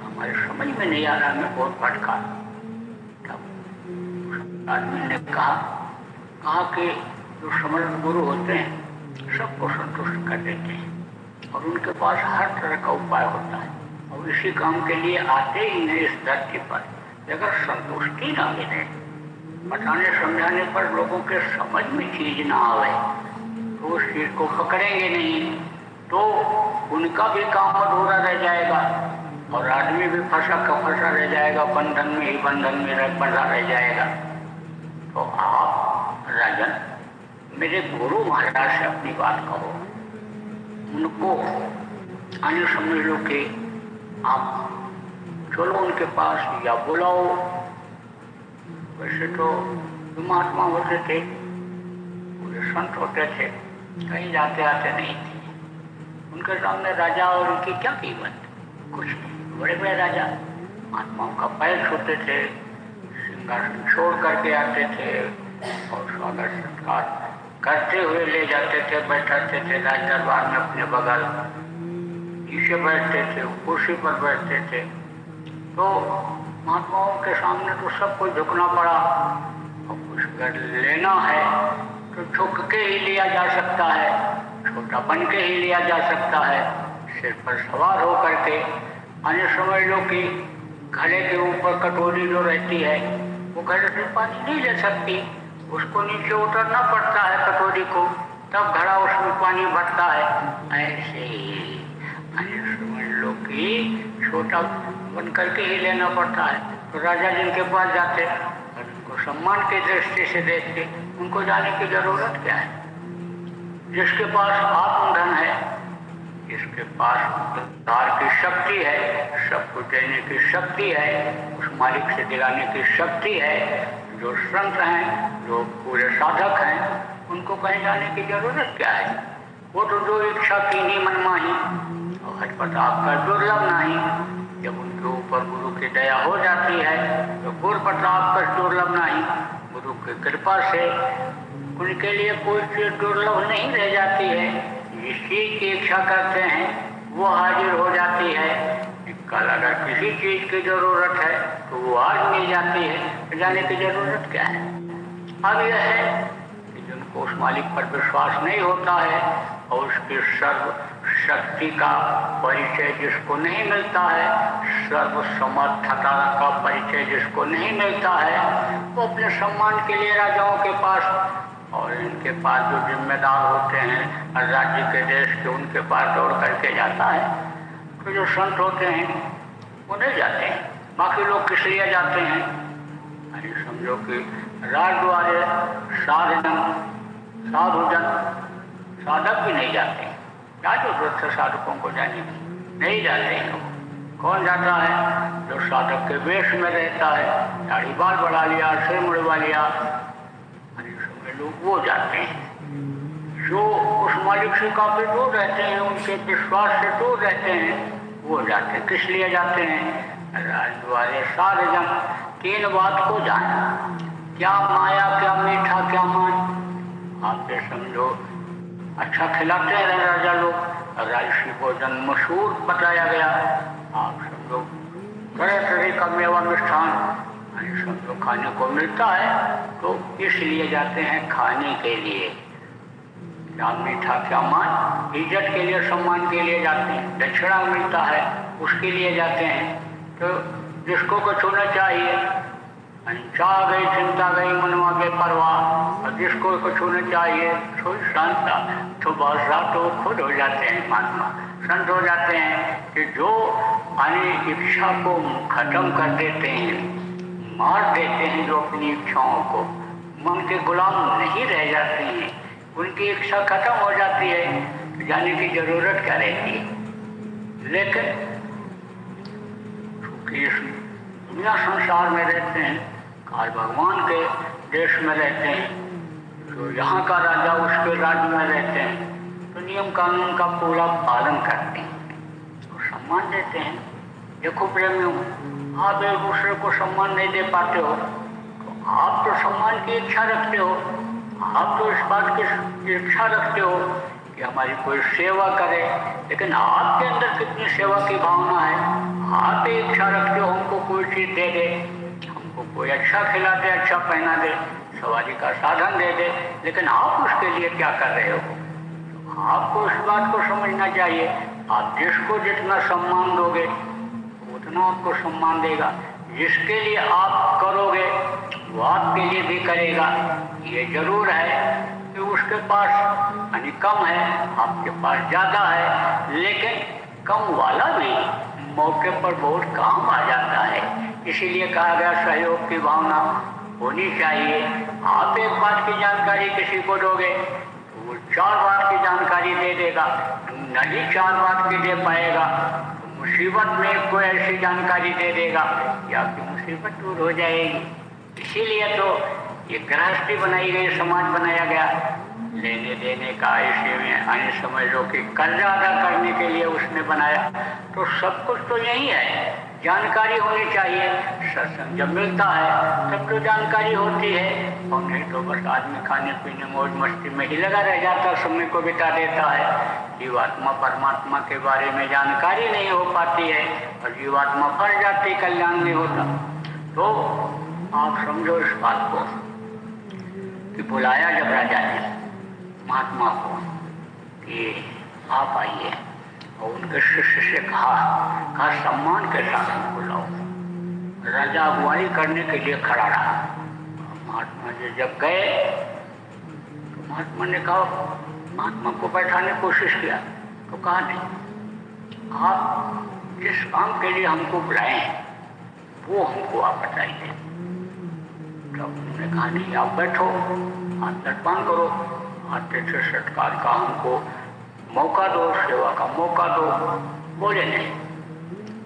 हमारे समझ में नहीं आ रहा, मैं बहुत भटका। तब आदमी ने कहा कि जो समर्थ गुरु होते हैं सबको संतुष्ट कर देते हैं और उनके पास हर तरह का उपाय होता है और इसी काम के लिए आते ही हैं इस धरती पर। अगर संतुष्टि ना मिले, बताने समझाने पर लोगों के समझ में चीज ना आवे तो उस चीज को पकड़ेंगे नहीं, तो उनका भी काम अधूरा रह जाएगा और आदमी भी फंसा रह जाएगा, बंधन में ही बंधन में बंधा रह जाएगा। तो आप राजन मेरे गुरु महाराज से अपनी बात कहो, उनको आने समझ लो कि आप चलो उनके पास या बुलाओ। वैसे तो महात्मा होते थे, पूरे संत होते थे, कहीं जाते आते नहीं थे। उनके सामने राजा और उनकी क्या कीमत, कुछ नहीं। बड़े बड़े राजा महात्माओं का पैर छूते थे, सिंहासन छोड़ करके आते थे और स्वागत सत्कार करते हुए ले जाते थे, बैठाते थे राज दरबार में अपने बगल, नीचे बैठते थे, कुर्सी पर बैठते थे। तो महात्माओं के सामने तो सबको झुकना पड़ा और कुछ अगर लेना है तो झुक के ही लिया जा सकता है, छोटा बन के ही लिया जा सकता है, सिर पर सवार हो करके। अन्य समझ लो कि घड़े के ऊपर कटोरी जो रहती है वो घड़े से पानी नहीं ले सकती, उसको नीचे उतरना पड़ता है कटोरी को, तब घड़ा उसमें पानी भरता है। ऐसे ही समझ लो कि छोटा बन करके ही लेना पड़ता है। तो राजा जिनके पास जाते और उनको सम्मान की दृष्टि से देखते, उनको जाने की जरूरत क्या है। जिसके पास आत्मधन है, जिसके पास उद्धार की शक्ति है, सब कुछ देने की शक्ति है, उस मालिक से दिलाने की शक्ति है, जो संत हैं, जो पूरे साधक हैं, उनको कहीं जाने की जरूरत क्या है। वो तो जो इच्छा की नहीं मनमाही और हज प्रताप का दुर्लभ नहीं, जब उनके ऊपर गुरु की दया हो जाती है तो गुरु प्रताप का दुर्लभ नहीं, गुरु की कृपा से उनके लिए कोई चीज दुर्लभ नहीं रह जाती है। जिस चीज की इच्छा करते हैं वो हाजिर हो जाती है। कल अगर किसी चीज की जरूरत है तो वो आज मिल जाती है, जाने की जरूरत क्या है। अब यह है कि जिनको उस मालिक पर विश्वास नहीं होता है और उसकी सर्व शक्ति का परिचय जिसको नहीं मिलता है, सर्व समर्थता का परिचय जिसको नहीं मिलता है, वो अपने सम्मान के लिए राजाओं के पास और इनके पास जो जिम्मेदार होते हैं राज्य के देश के, उनके पास दौड़ करके जाता है। तो जो संत होते हैं वो नहीं जाते हैं। बाकी लोग किस लिए जाते हैं? अरे समझो कि राजद्वारे साधुजन साधक भी नहीं जाते। क्या जरूरत है साधकों को जाने की? नहीं जाते हैं लोग। कौन जाता है? जो साधक के वेश में रहता है, दाढ़ी बाल बढ़ा लिया, सिर मुड़वा लिया, लोग वो जाते हैं। जो उस मालिक से काफी दूर रहते हैं, उनके विश्वास से दूर रहते हैं, वो जाते हैं। किस लिए जाते हैं? राजद्वारे सारे जन तीन बात को जाना, क्या माया, क्या मीठा, क्या मान। आप ये समझो, अच्छा खिलाते हैं राजा लोग, राजसी भोजन मशहूर बताया गया। आप समझो तरह तरह का मेवा मिष्ठान समझो खाने को मिलता है, तो इसलिए जाते हैं खाने के लिए। क्या मीठा, क्या मान, इज्जत के लिए, सम्मान के लिए जाते हैं। दक्षिणा मिलता है उसके लिए जाते हैं। तो जिसको को छूना चाहिए, चाह गई चिंता गई मनवा के परवाह, और जिसको को छूना चाहिए थोड़ी शांता, तो बादशाह तो खुद हो जाते हैं, महात्मा संत हो जाते हैं कि जो इच्छा को खत्म कर देते हैं, मार देते हैं जो अपनी इच्छाओं को, मन के गुलाम नहीं रह जाते हैं, उनकी इच्छा खत्म हो जाती है, जाने की जरूरत क्या रहती है। लेकिन चूंकि इस दुनिया संसार में रहते हैं, काल भगवान के देश में रहते हैं, तो यहाँ का राजा उसके राज्य में रहते हैं, तो नियम कानून का पूरा पालन करते हैं, तो सम्मान देते हैं। देखो प्रेमियों, आप एक दूसरे को सम्मान नहीं दे पाते हो, तो आप तो सम्मान की इच्छा रखते हो, आप तो इस बात की इच्छा रखते हो कि हमारी कोई सेवा करे, लेकिन आपके अंदर कितनी सेवा की भावना है? आप ये इच्छा रखते हो हमको कोई चीज़ दे दे, हमको कोई अच्छा खिला दे, अच्छा पहना दे, सवारी का साधन दे दे, लेकिन आप उसके लिए क्या कर रहे हो? तो आपको इस बात को समझना चाहिए, आप जिसको जितना सम्मान दोगे उतना आपको सम्मान देगा। जिसके लिए आप करोगे वो आपके लिए भी करेगा। ये जरूर है कि उसके पास कम है, आपके पास ज़्यादा है, लेकिन कम वाला भी मौके पर बहुत काम आ जाता है। इसीलिए कहा गया सहयोग की भावना होनी चाहिए। आप एक बात की जानकारी किसी को दोगे तो वो 4 बात की जानकारी दे देगा, नहीं 4 बात की दे पाएगा, मुसीबत में कोई ऐसी जानकारी दे देगा कि आपकी मुसीबत दूर हो जाएगी। इसीलिए तो ये गृहस्थी बनाई गई, समाज बनाया गया, लेने देने का। ऐसे में समझ लो कि कर्जा अदा करने के लिए उसने बनाया। तो सब कुछ तो यही है, जानकारी होनी चाहिए। सत्संग जब मिलता है तब तो जानकारी होती है, और नहीं तो बस आदमी खाने पीने मौज मस्ती में ही लगा रह जाता, समय को बिता देता है। जीवात्मा परमात्मा के बारे में जानकारी नहीं हो पाती है, और जीवात्मा फंस जाती, कल्याण नहीं होता। तो आप समझो इस बात को कि बुलाया जब राजा ने महात्मा को कि आप आइए, और उनके शिष्य से कहा सम्मान के साथ बुलाओ। राजा अगुवाई करने के लिए खड़ा रहा। महात्मा जी जब गए तो महात्मा ने कहा, महात्मा को बैठाने की कोशिश किया तो कहा नहीं, आप जिस काम के लिए हमको बुलाए हैं वो हमको आप बताइए। तब उन्होंने कहा नहीं, आप बैठो, हाथ दर्पण करो, आतिथ्य सत्कार का हमको मौका दो, सेवा का मौका दो। बोले नहीं,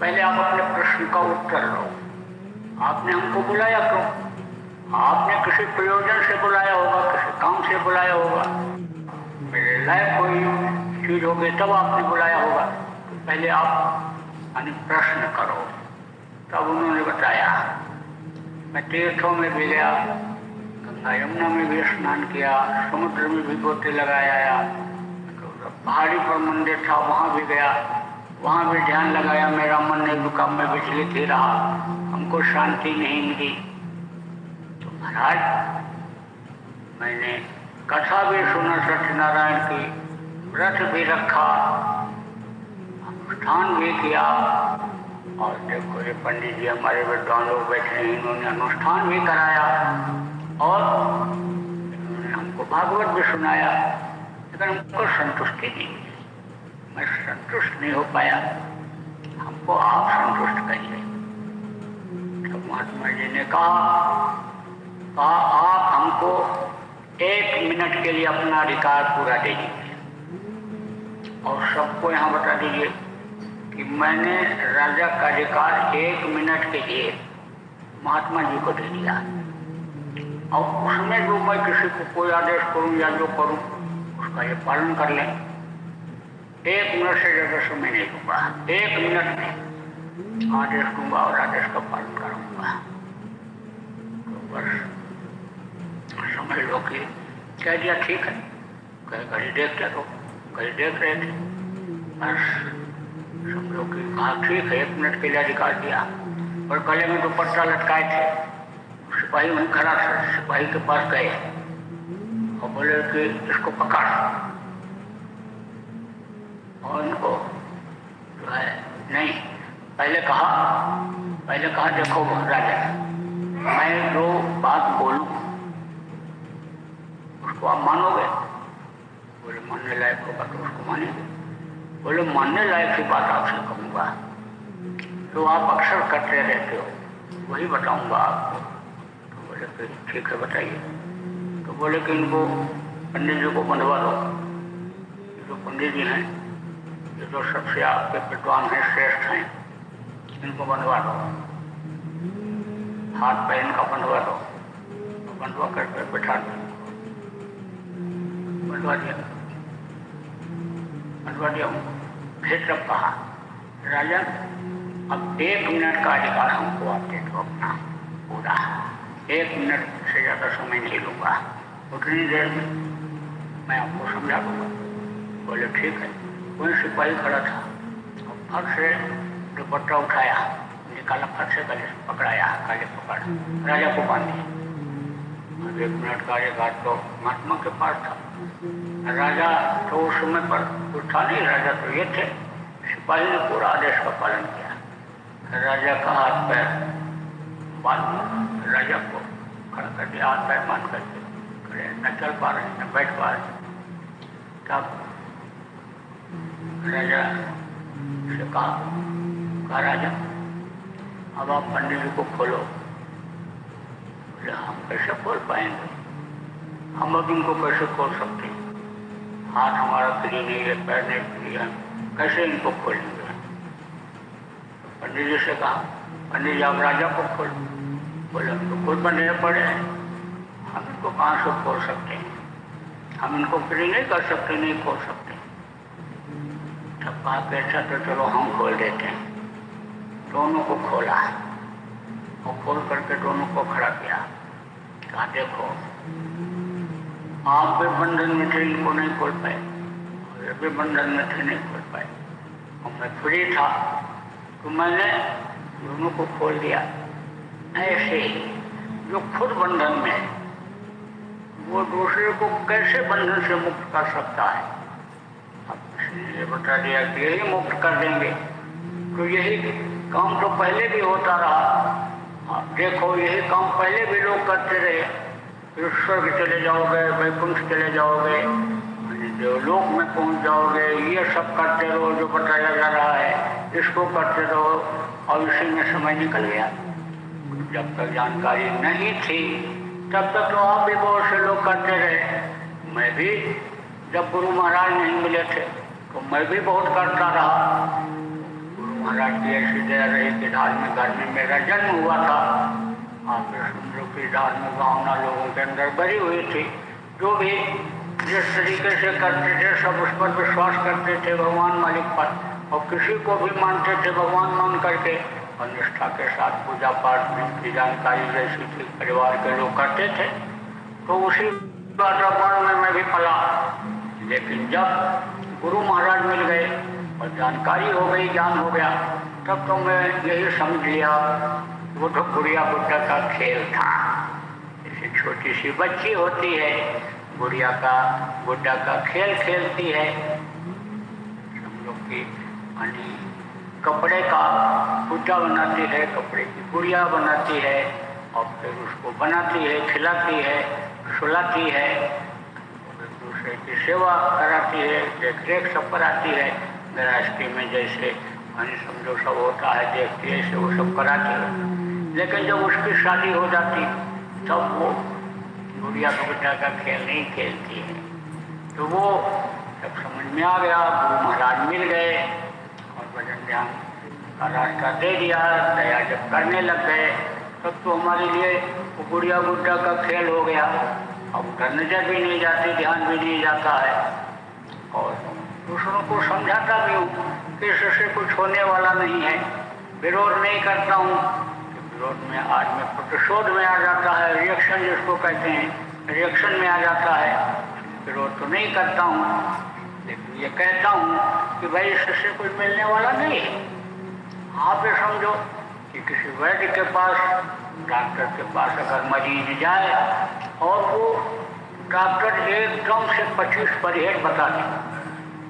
पहले आप अपने प्रश्न का उत्तर दो। आपने हमको बुलाया क्यों? आपने किसी प्रयोजन से बुलाया होगा, किसी काम से बुलाया होगा, मेरे लायक कोई चीज होगी तब आपने बुलाया होगा। तो पहले आप प्रश्न करो। तब उन्होंने बताया, मैं तीर्थों में भी गया, गंगा यमुना में भी स्नान किया, समुद्र में भी गोते लगाया, पहाड़ी पर मंदिर था वहाँ भी गया, वहाँ भी ध्यान लगाया, मेरा मन नहीं रुका, मैं विचलित ही रहा, हमको शांति नहीं मिली। तो महाराज मैंने कथा भी सुना सत्यनारायण की, व्रत भी रखा, अनुष्ठान भी किया, और देखो ये पंडित जी हमारे विद्वान लोग बैठे हैं, इन्होंने अनुष्ठान भी कराया और इन्होंने हमको भागवत भी सुनाया, लेकिन हमको संतुष्टि नहीं मिली। मैं संतुष्ट नहीं हो पाया, हमको आप संतुष्ट करिए। तो महात्मा जी ने कहा आप हमको 1 मिनट के लिए अपना अधिकार पूरा दे दीजिए और सबको यहाँ बता दीजिए कि मैंने राजा का अधिकार 1 मिनट के लिए महात्मा जी को दे दिया, और उसमें जो मैं किसी को कोई आदेश करूं या जो करूं उसका ये पालन कर लें। 1 मिनट से ज़्यादा समय नहीं दूंगा, 1 मिनट में आदेश दूंगा और आदेश का पालन करूंगा। तो बस समझ लो कि कह दिया ठीक है, कहीं देखते रहो, कहीं देख रहे थे, बस समझो कि कहा ठीक है, 1 मिनट के लिए अधिकार दिया। और गले में दुपट्टा लटकाए थे, सिपाही वहीं खड़ा था, सिपाही के पास गए और बोले कि इसको पकड़, और इनको जो है नहीं, पहले कहा देखो राजा, मैं जो बात बोलूं उसको आप मानोगे? बोले मानने लायक होगा तो उसको मानेंगे। बोले मानने लायक की बात आपसे कहूँगा, तो आप अक्सर करते रहते हो वही बताऊंगा आपको। तो बोले कि ठीक है बताइए। तो बोले कि इनको पंडित जी को बंधवा दो, जो पंडित जी हैं, ये जो सबसे आपके विद्वान हैं, श्रेष्ठ हैं, इनको बंधवा दो, हाथ पैर इनका बंधवा दो, बंधवा करके बैठा दो। बंधवा दिया। फिर जब कहा राजा अब 1 मिनट का अधिकार हमको आप दे दो अपना पूरा, 1 मिनट से ज़्यादा समय नहीं लूँगा, उतनी देर में मैं आपको समझा दूँगा। बोले ठीक है। कोई सिपाही खड़ा था और फट से दुपट्टा उठाया, निकाला, फट से गले पकड़ाया, गले पकड़ राजा को बांध दिया। 1 मिनट का अधिकार तो महात्मा के पास था, राजा तो उस समय पर कुछ था नहीं, राजा तो ये थे। सिपाही ने पूरा आदेश का पालन किया, राजा का हाथ पैर बांध, राजा को खड़ा कर दिया, हाथ पैर बांध करके खड़े, न चल पा रहे न बैठ पा रहे। तब राजा से कहा राजा अब आप पंडित जी को खोलो। बोले हम कैसे खोल पाएंगे, हम अब इनको कैसे खोल सकते हैं, हाथ हमारा फ्री नहीं है, पैर नहीं फ्री है, कैसे इनको खोलेंगे? पंडित जी से कहा पंडित जी आप राजा को खोल। बोले हमको खुद बनने पड़े, हम इनको कहाँ से खोल सकते हैं, हम इनको फ्री नहीं कर सकते, नहीं खोल सकते। तब कहा कि अच्छा तो चलो हम खोल देते हैं। दोनों को खोला और खोल करके दोनों को खड़ा किया। कहा देखो आप भी बंधन में थे, इनको नहीं खोल पाए, और ये भी बंधन में थे, नहीं खोल पाए, और मैं फ्री था तो मैंने दोनों को खोल दिया। ऐसे ही जो खुद बंधन में वो दूसरे को कैसे बंधन से मुक्त कर सकता है? अब ये बता दिया कि यही मुक्त कर देंगे, तो यही काम तो पहले भी होता रहा। देखो यही काम पहले भी लोग करते रहे, स्वर्ग चले जाओगे, वैकुंठ चले जाओगे, देवलोक में पहुंच जाओगे, ये सब करते रहो जो बताया जा रहा है, इसको करते रहो, और इसी में समय निकल गया। जब तक जानकारी नहीं थी तब तक तो आप भी बहुत से लोग करते रहे, मैं भी जब गुरु महाराज नहीं मिले थे तो मैं भी बहुत करता रहा। गुरु महाराज की ऐसी दया रही कि धार्मिक घर में मेरा जन्म हुआ था। आप समझो कि धार्मिक भावना लोगों के अंदर भरी हुई थी, जो भी जिस तरीके से करते थे सब उस पर विश्वास करते थे, भगवान मालिक पर, और किसी को भी मानते थे भगवान मान करके, और निष्ठा के साथ पूजा पाठ में की जानकारी जैसी थी परिवार के लोग करते थे, तो उसी वातावरण में मैं भी पला। लेकिन जब गुरु महाराज मिल गए और जानकारी हो गई, ज्ञान हो गया, तब तो मैं यही समझ लिया वो तो गुड़िया गुड्डा का खेल था। जैसे छोटी सी बच्ची होती है, गुड़िया का गुड्डा का खेल खेलती है, समझो कि कपड़े का गुड्डा बनाती है, कपड़े की गुड़िया बनाती है, और फिर उसको बनाती है, खिलाती है, सुलाती है, दूसरे की सेवा कराती है, देख रेख सब कराती है। गृहस्थी में जैसे समझो सब होता है, देखती है, ऐसे वो सब कराती है। लेकिन जब उसकी शादी हो जाती तब वो गुड़िया गुड्डा का खेल नहीं खेलती है। तो वो जब समझ में आ गया, गुरु महाराज मिल गए और भजन ध्यान का रास्ता दे दिया, दया जब करने लग गए, तब तो हमारे लिए वो गुड़िया गुड्डा का खेल हो गया। अब उधर नजर भी नहीं जाती, ध्यान भी नहीं जाता है। और दूसरों को समझाता भी हूँ कि इससे कुछ होने वाला नहीं है। विरोध नहीं करता हूँ, विरोध में आदमी प्रतिशोध में आ जाता है, रिएक्शन जिसको कहते हैं, रिएक्शन में आ जाता है। विरोध तो नहीं करता हूँ, लेकिन ये कहता हूँ कि भाई इससे कुछ मिलने वाला नहीं है। आप ये समझो कि किसी वैद्य के पास, डॉक्टर के पास अगर मरीज जाए और वो डॉक्टर एकदम से 25 परहेज बता दे,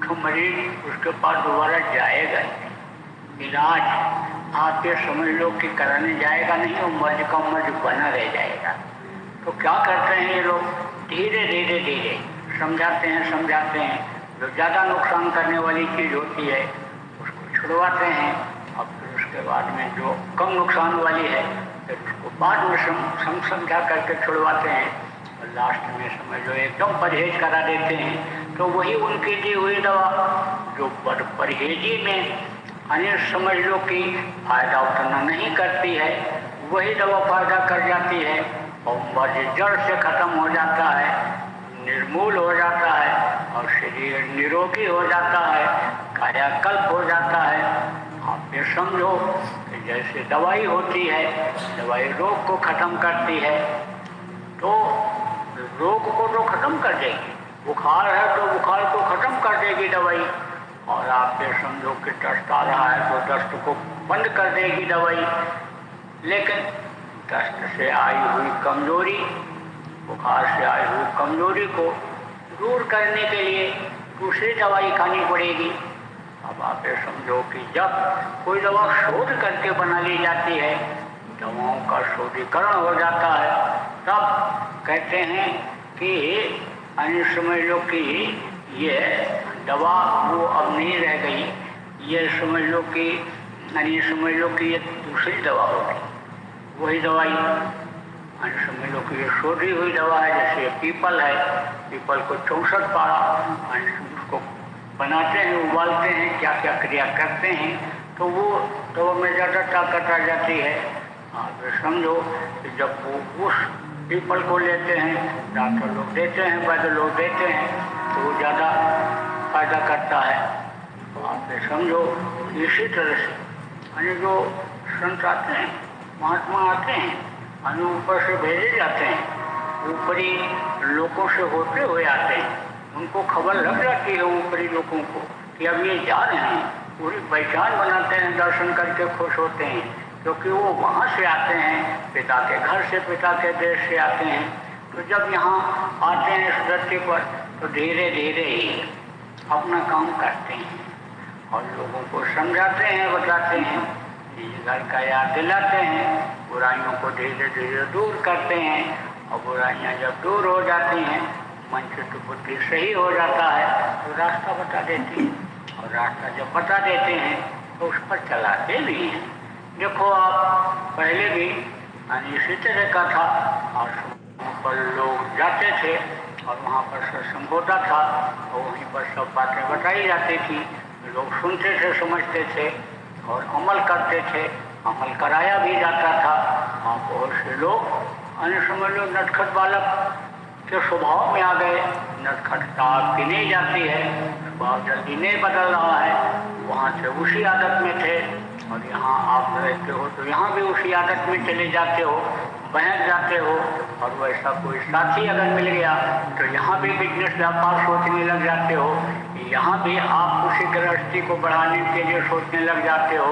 तो मरीज उसके पास दोबारा जाएगा नहीं। इलाज आप ये समझ लो कि कराने जाएगा नहीं, वो मर्ज का मर्ज बना रह जाएगा। तो क्या करते हैं ये लोग, धीरे धीरे धीरे समझाते हैं। जो ज़्यादा नुकसान करने वाली चीज़ होती है उसको छुड़वाते हैं, और फिर उसके बाद में जो कम नुकसान वाली है फिर उसको बाद में समझा करके छुड़वाते हैं। और लास्ट में समझ लो एकदम परहेज करा देते हैं। तो वही उनकी दी हुई दवा जो परहेजी में समझ लो कि फायदा उतना नहीं करती है, वही दवा फायदा कर जाती है और मर्ज जड़ से खत्म हो जाता है, निर्मूल हो जाता है और शरीर निरोगी हो जाता है, कायाकल्प हो जाता है। आप ये समझो कि जैसे दवाई होती है, दवाई रोग को खत्म करती है, तो रोग को तो खत्म कर देगी। बुखार है तो बुखार को खत्म कर देगी दवाई। और आप ये समझो कि दस्त आ रहा है तो दस्त को बंद कर देगी दवाई। लेकिन दस्त से आई हुई कमजोरी, बुखार से आई हुई कमजोरी को दूर करने के लिए दूसरी दवाई खानी पड़ेगी। अब आप ये समझो कि जब कोई दवा शोध करके बना ली जाती है, दवाओं का शोधीकरण हो जाता है, तब कहते हैं कि समझ लो कि ये दवा वो अब नहीं रह गई, ये समझ लो कि ये दूसरी दवा होगी। वही दवाई समझ लो कि ये शोधी हुई दवा है। जैसे ये पीपल है, पीपल को 64 पारा उसको बनाते हैं, उबालते हैं, क्या क्या क्रिया करते हैं, तो वो दवा में ज़्यादा ताकत आ जाती है। आप समझो कि जब वो उस पीपल को लेते हैं, डॉक्टर लोग देते हैं, वैद्य लोग देते हैं, तो वो ज़्यादा फायदा करता है। तो आप ये समझो इसी तरह से जो संत आते हैं, महात्मा आते हैं, ऊपर से भेजे जाते हैं, ऊपरी लोगों से होते हुए आते हैं। उनको खबर लग जाती है ऊपरी लोगों को कि अब ये जा रहे हैं, पूरी पहचान बनाते हैं, दर्शन करके खुश होते हैं, क्योंकि वो वहाँ से आते हैं, पिता के घर से, पिता के देश से आते हैं। तो जब यहाँ आते हैं इस धरती पर, तो धीरे धीरे ही अपना काम करते हैं और लोगों को समझाते हैं, बताते हैं, घर का याद दिलाते हैं, बुराइयों को धीरे धीरे दूर करते हैं। और बुराइयाँ जब दूर हो जाती हैं, मन चित्त बुद्धि सही हो जाता है, तो रास्ता बता देती है। और रास्ता जब बता देते हैं तो उस पर चलाते भी हैं। देखो आप पहले भी इसी तरह का था, और पर लोग जाते थे और वहाँ पर सत्संग होता था और वहीं पर सब बातें बताई जाती थी, लोग सुनते थे, समझते थे और अमल करते थे, अमल कराया भी जाता था। और बहुत से लोग समझ लो नटखट बालक के स्वभाव में आ गए। नटखटता आपकी नहीं जाती है, स्वभाव जल्दी नहीं बदल रहा है, वहाँ से उसी आदत में थे और यहाँ आप रहते हो तो यहाँ भी उसी आदत में चले जाते हो, बहक जाते हो। और वैसा कोई साथी अगर मिल गया तो यहाँ भी बिजनेस व्यापार सोचने लग जाते हो, यहाँ भी आप उसी गृहस्थी को बढ़ाने के लिए सोचने लग जाते हो।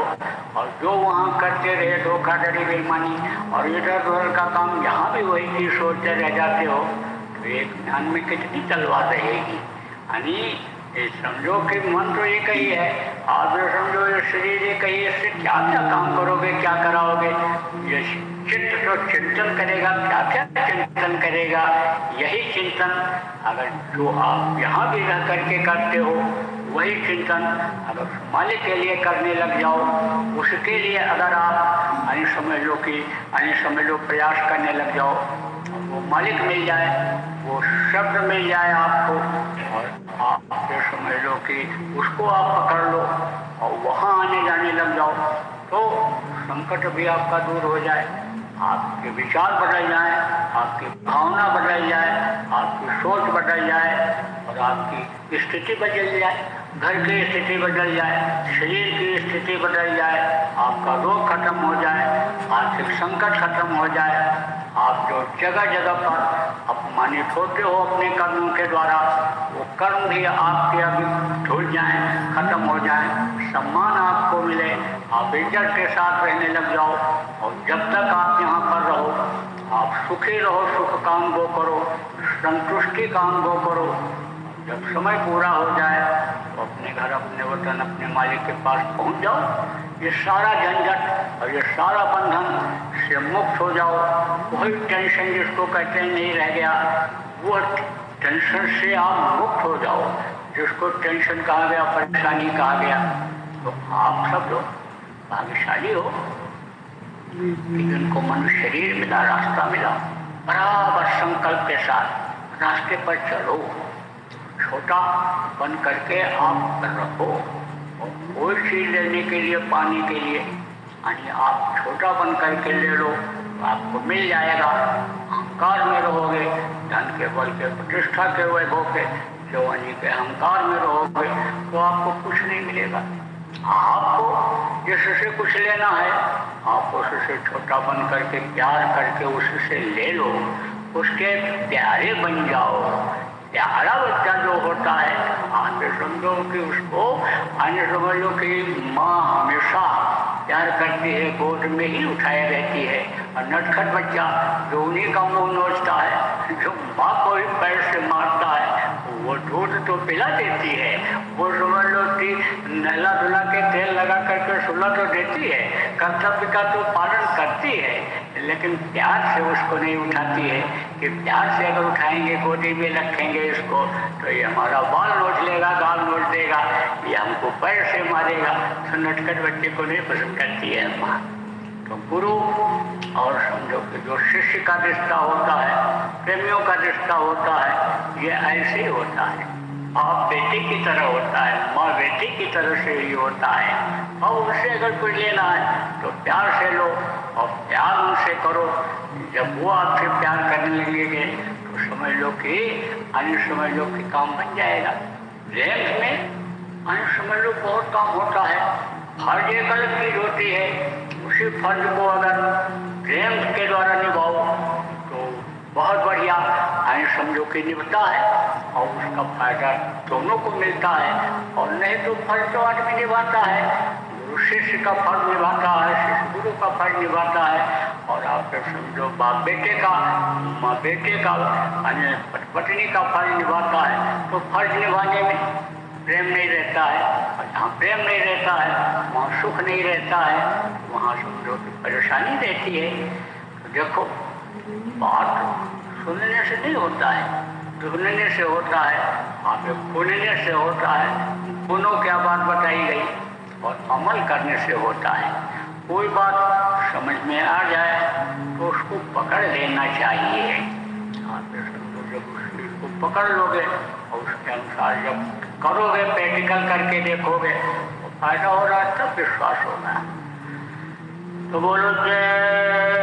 और जो वहाँ करते रहे धोखाधड़ी, बेईमानी और इधर उधर का काम, यहाँ भी वही चीज़ सोचते रह जाते हो, तो एक ध्यान में कितनी तलवार रहेगी। यानी ये समझो कि मन तो एक ही है, आप जो समझो ये शरीर एक ही है, इससे क्या क्या काम करोगे, क्या कराओगे। ये चित्त तो चिंतन करेगा, क्या क्या चिंतन करेगा, यही चिंतन अगर जो आप यहाँ भी रह करके करते हो वही चिंतन अगर मालिक के लिए करने लग जाओ, उसके लिए अगर आप समझ लो प्रयास करने लग जाओ, वो मालिक मिल जाए, वो शब्द मिल जाए आपको और आप ये समझ लो कि उसको आप पकड़ लो और वहाँ आने जाने लग जाओ तो संकट भी आपका दूर हो जाए, आपके विचार बदल जाए, आपकी भावना बदल जाए, आपकी सोच बदल जाए और आपकी स्थिति बदल जाए, घर की स्थिति बदल जाए, शरीर की स्थिति बदल जाए, आपका रोग खत्म हो जाए, आर्थिक संकट खत्म हो जाए, आप जो जगह जगह पर अपमानित होते हो अपने कर्मों के द्वारा, वो कर्म भी आपके अभी धुल जाएं, खत्म हो जाएं, सम्मान आपको मिले, आप इज्जत के साथ रहने लग जाओ और जब तक आप यहाँ पर रहो आप सुखी रहो, सुख का अनुभव करो, संतुष्टि का अनुभव करो। जब समय पूरा हो जाए तो अपने घर, अपने वतन, अपने मालिक के पास पहुँच जाओ, ये सारा झंझट और ये सारा बंधन से मुक्त हो जाओ। वही टेंशन जिसको कहते हैं नहीं रह गया, वो टेंशन से आप मुक्त हो जाओ। जिसको टेंशन कहा गया, परेशानी कहा गया, तो आप सब लोग भाग्यशाली हो कि जिनको मनुष्य शरीर मिला, रास्ता मिला, बराबर संकल्प के साथ रास्ते पर चलो, छोटा बन करके आप रहो और कोई चीज लेने के लिए, पाने के लिए यानी आप छोटा बन करके ले लो, आपको मिल जाएगा। अहंकार में रहोगे, धन के बल के, प्रतिष्ठा के वैभव के, जवानी के अहंकार में रहोगे तो आपको कुछ नहीं मिलेगा। आपको जिससे कुछ लेना है, आप उससे छोटा बन करके, प्यार करके उससे ले लो, उसके प्यारे बन जाओ। प्यारा बच्चा जो होता है, आप समझो कि उसको समझ लो कि माँ हमेशा प्यार करती है, गोद में ही उठाए रहती है, और नटखट बच्चा जो उन्हीं का मुंह नोचता है, जो माँ को ही पैर से मारता है, वो दूध तो पिला देती है, वो समझ लो कि नहला धुला के तेल लगा करके सुला तो देती है, कर्तव्य का तो पालन करती है, लेकिन प्यार से उसको नहीं उठाती है कि प्यार से अगर उठाएंगे, गोदी में रखेंगे इसको, तो ये हमारा बाल नोच लेगा, गाल नोच देगा, ये हमको पैर से मारेगा। तो नटखट बच्चे को नहीं पसंद करती है माँ। तो गुरु और समझो कि जो शिष्य का रिश्ता होता है, प्रेमियों का रिश्ता होता है, ये ऐसे ही होता है। बाप बेटे की तरह होता है, माँ बेटी की तरह से ही होता है। और उनसे अगर कुछ लेना है तो प्यार से लो और प्यार उनसे करो। जब वो आपसे प्यार करने लगेंगे तो समझ लो कि काम बन जाएगा। प्रेम में समझ लो बहुत काम होता है। फर्ज एक अलग चीज होती है, उसी फर्ज को अगर प्रेम के द्वारा निभाओ तो बहुत बढ़िया समझो कि निभता है और उसका फायदा दोनों को मिलता है। और नहीं तो फर्ज तो आदमी निभाता है, गुरु शिष्य का फर्ज निभाता है, शिष्य गुरु का फर्ज निभाता है, और आप समझो बाप बेटे का, माँ बेटे का, पत्नी का फर्ज निभाता है। तो फर्ज निभाने में प्रेम नहीं रहता है, और जहाँ प्रेम नहीं रहता है वहाँ सुख नहीं रहता है, वहाँ समझो कि परेशानी रहती है। तो देखो, बात सुनने से नहीं होता है, सुनने से होता है, आप सुनने से होता है। दोनों क्या बात बताई गई और अमल करने से होता है। कोई बात समझ में आ जाए तो उसको पकड़ लेना चाहिए। आप जब उसको पकड़ लोगे और उसके अनुसार जब करोगे, प्रैक्टिकल करके देखोगे तो फायदा हो रहा है, तब विश्वास होगा। तो बोलो जय